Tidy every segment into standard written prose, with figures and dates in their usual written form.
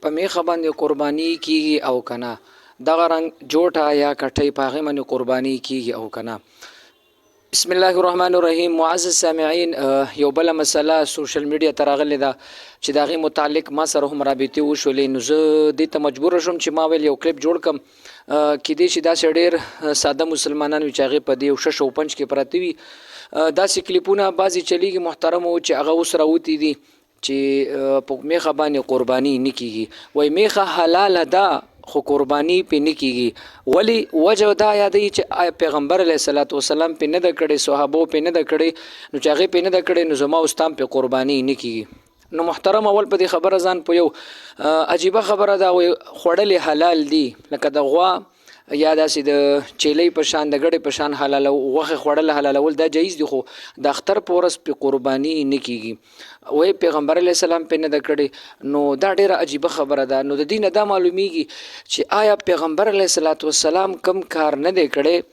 په میخه باندې قرباني کیږي او کنه دغه رنګ جوټه یا کټۍ په هغې باندې قرباني کیږي او کنه. بسم الله الرحمن الرحیم. معزز سامعین، یو بله مسله سوشل میډیا ته راغلې ده چې د هغې متعلق ما سره هم رابطې وشولې، نو زه دې ته مجبوره شوم چې ما ویل یو کلیپ جوړ کړم. کیدای شي داسې ډېر ساده مسلمانان وي چې هغې په دې 6 او 5 کې پراته وي. داسې کلیپونه بعضې چلیږي محترمو چې هغه اوس راوتي دي چې په میخه باندې قرباني نه کیږي. وایي میخه حلاله ده خو قرباني پې نه کیږي. ولی وجه دا یادوي چې پیغمبر علیه الصلاۃ والسلام پې نه ده کړې، صحابو پې نه ده کړې، نو چې هغې پې نه ده کړې نو زما او ستا پې قرباني نه کیږي. نو محترم اول په دې خبره ځان په یو عجیبه خبره ده، وایي خوړل حلال دي، لکه د غوا یا داسې د چیلۍ په شان د ګډې په شان غوښې خوړل حلالول دا جایز دي، خو د اختر په ورځ پې قرباني نه کیږي. وایي پیغمبر علیه السلام پې نه ده کړې، نو دا ډېره عجیبه خبره ده. نو د دې نه دا معلومیږي چې آیا پیغمبر علیه السلام کم کار نه دی کړی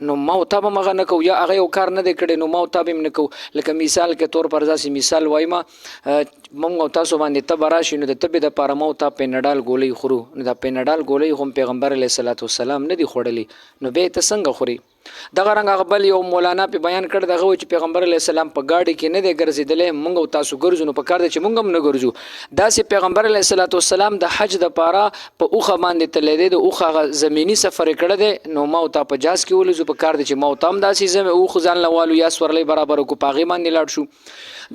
نو ما او تا به مغه نه کوو، یا هغه یو کار نه دی کړی نو ما او تا به هم نه کوو. لکه مثال کې طور پر داسې مثال وایم، موږ او تاسو باندې تبه راشي نو د تبې دپاره ما او تا پینډال ګولۍ خورو، نو دا پینډال ګولۍ خو پیغمبر علیه السلام نه دی خوړلی، نو بیا یې ته څنګه خوري؟ دغه رنګ هغه بل یو مولانا په بیان کړ، دغه وایي چې پیغمبر علیه السلام په ګاډي کې نه دی ګرځېدلی، موږ او تاسو ګرځو نو په کار دی چې موږ هم نه ګرځو. داسې پیغمبر علیه السلام د حج دپاره په اوښه باندې تللی دی، د اوښه هغه زمیني سفر یې کړی دی، نو ما او تا په جاز کې ولوځو، په کار دی چې ما او تا هم داسې اوښ ځان له والو یا سورلی برابر کړو، په هغې باندې لاړ شو.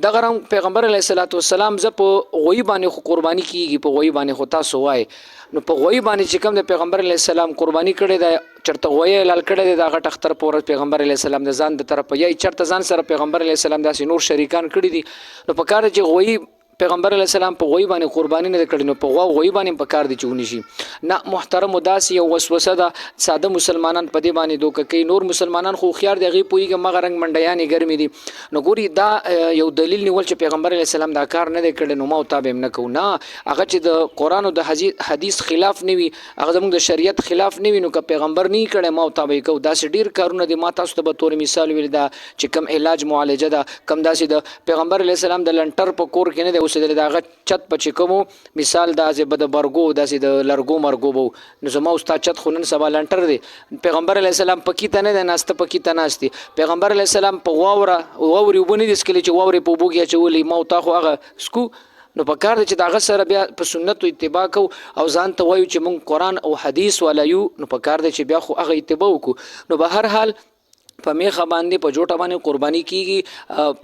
دغه رنګ پیغمبر علیه السلام زه په غویي باندې خو قرباني کیږي، په غویي باندې خو تاسو وایي، نو په غویي باندې چې کوم د پیغمبر علیه السلام قرباني کړې ده، چېرته غویی حلال کړی دی د هغه اختر په ورځ پیغمبر علیه السلام د ځان د طرفه، یا چېرته ځان سره پیغمبر علیه السلام داسې نور شریکان کړي دي، نو په کار دی چې غویي پیغمبر علیه السلام په غویي باندې قرباني نه ده کړې، نو په غویي باندې په کار دی چې ونیسي. نه محترمو، داسې یو وسوسه ده، ساده مسلمانان په دې باندې دوکه کوي، نور مسلمانان خو هوښیار دي، هغې پوهېږي مغه رنګ منډیانې ګرمې دي. نو ګوري دا یو دلیل نیول چې پیغمبر علیه السلام دا کار نه دی کړی نو ما او تا به هم نه کوو. نه، هغه چې د قرآن او د حدیث خلاف نه وي، هغه زموږ د شریعت خلاف نه وي، نو که پیغمبر نه یې کړی ما او تا به یې کوو. داسې ډېر کارونه دي، ما تاسو ته به طور مثال ویل دا چې کم علاج معالجه ده، کم داسې د پیغمبر علیه السلام د لنټر په کور کې نه دی اوسېدلی، د هغه چت په چې کوم مثال داسې به د برګو داسې د لرګو مرګو به، نو زما او ستا چت خو نن سبا لنټر دی. پیغمبر علیه السلام پکې ته نه دی ناسته، پکې ته ناست دی. پیغمبر علیه السلام په واورې اوبه نه دي څښلي چې واورې په اوبو کې اچولي، ما او تا خو هغه څکو. نو په کار دی چې د هغه سره بیا په سنتو اتباع کوو او ځان ته وایو چې موږ قرآن او حدیث والا یو، نو په کار دی چې بیا خو هغه اتباع وکړو. نو به هر حال په میخه باندې په جوټه باندې قرباني کیږي.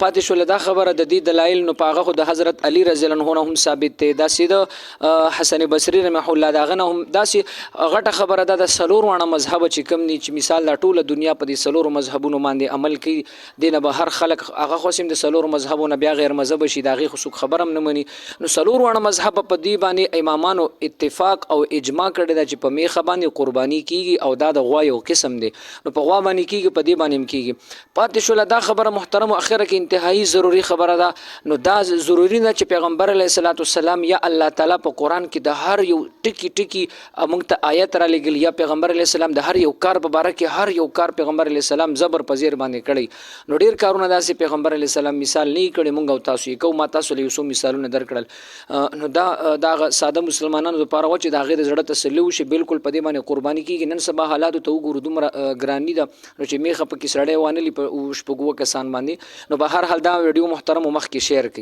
پاتې شوله دا خبره د دې دلایل، نو په هغه خو د حضرت علی رضی الله عنه هم ثابت دی، داسې د حسن بصري رحمه الله د هغه نه هم داسې غټه خبره ده. د څلور واړه مذهبه چې کوم دي چې مثال دا ټوله دنیا په دې څلورو مذهبونو باندې عمل کوي، دې نه به هر خلک هغه خو هم د څلورو مذهبونو بیا غیر مذهبه شي، د هغې خو څوک خبره هم نه مني. نو څلور واړه مذهبه په دې باندې امامانو اتفاق او اجماع کړی ده چې په میخه باندې قرباني کیږي، او دا د غوا یو قسم دی، نو په غوا باندې کیږي، په دې باندې هم کیږي. پاتې شوله دا خبره محترمو اخره کې انتهایی ضروري خبره ده. نو دا ضروري ده چې پیغمبر علیه السلام یا الله تعالی په قرآن کې د هر یو ټکي موږ ته آیت را لېږلي، یا پیغمبر علیه السلام د هر یو کار په باره کې هر یو کار پیغمبر علیه السلام زبر په زیر باندې کړی. نو ډېر کارونه داسې پیغمبر علیه السلام مثال نه یې کړی، موږ او تاسو یې کوو. ما تاسو له یو څو مثالونه درکړل. نو دا ساده مسلمانانو لپاره و چې د هغې د زړه تسلي وشي، بالکل په دې باندې قرباني کېږي. نن سبا حالاتو ته وګورو دومره ګراني ده، نو چې میخه پکې سړی وانلي په شپږ اووه کسان باندې، نو به هر حال دا ویډیو محترمو مخکې شیر کړئ.